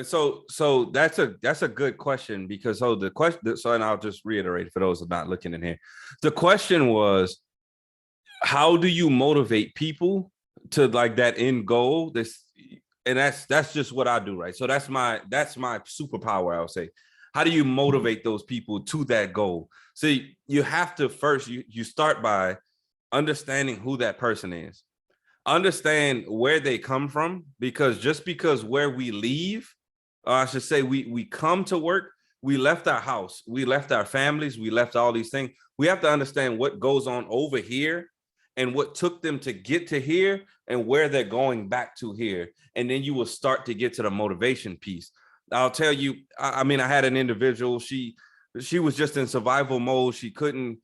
So that's a good question because the question, so, and I'll just reiterate for those who are not looking in here. The question was, how do you motivate people to like that end goal? And that's just what I do, right? So that's my superpower, I'll say. How do you motivate those people to that goal? See, you have to first you start by understanding who that person is, understand where they come from, because just because where we leave, or I should say we come to work, we left our house, we left our families, we left all these things. We have to understand what goes on over here and what took them to get to here and where they're going back to here. And then you will start to get to the motivation piece. I'll tell you, I mean, I had an individual, she was just in survival mode. She couldn't,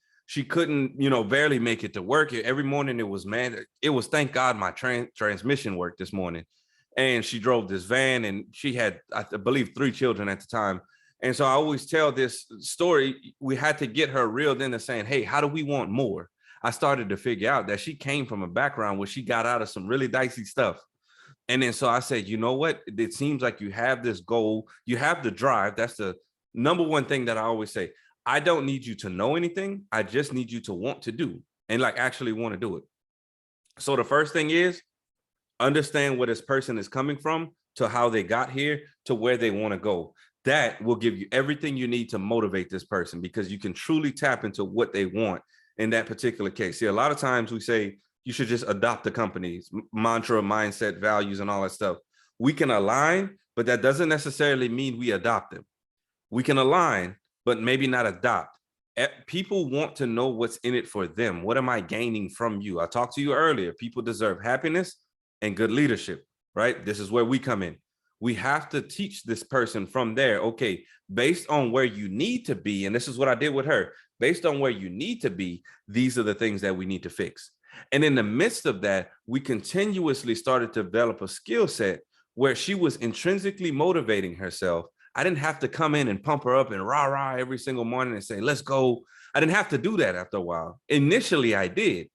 barely make it to work. Every morning it was, man, it was, thank God my transmission worked this morning. And she drove this van and she had, I believe, 3 children at the time. And so I always tell this story. We had to get her reeled into saying, hey, how do we want more? I started to figure out that she came from a background where she got out of some really dicey stuff. And then so I said, you know what? It seems like you have this goal, you have the drive. That's the number one thing that I always say. I don't need you to know anything. I just need you to want to do and like actually want to do it. So the first thing is understand where this person is coming from, to how they got here, to where they want to go. That will give you everything you need to motivate this person, because you can truly tap into what they want in that particular case. See, a lot of times we say you should just adopt the company's mantra, mindset, values, and all that stuff. We can align, but that doesn't necessarily mean we adopt them. We can align, but maybe not adopt. People want to know what's in it for them. What am I gaining from you? I talked to you earlier. People deserve happiness and good leadership, right? This is where we come in. We have to teach this person from there. Okay, based on where you need to be, and this is what I did with her, based on where you need to be, these are the things that we need to fix. And in the midst of that, we continuously started to develop a skill set where she was intrinsically motivating herself. I didn't have to come in and pump her up and rah rah every single morning and say, let's go. I didn't have to do that after a while. Initially, I did,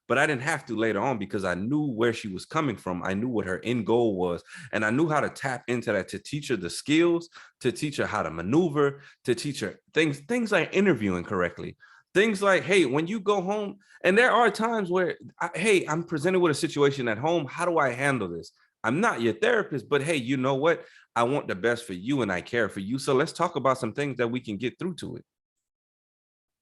but I didn't have to later on, because I knew where she was coming from. I knew what her end goal was, and I knew how to tap into that, to teach her the skills, to teach her how to maneuver, to teach her things like interviewing correctly. Things like, hey, when you go home, and there are times where, hey, I'm presented with a situation at home. How do I handle this? I'm not your therapist, but hey, you know what? I want the best for you and I care for you. So let's talk about some things that we can get through to it.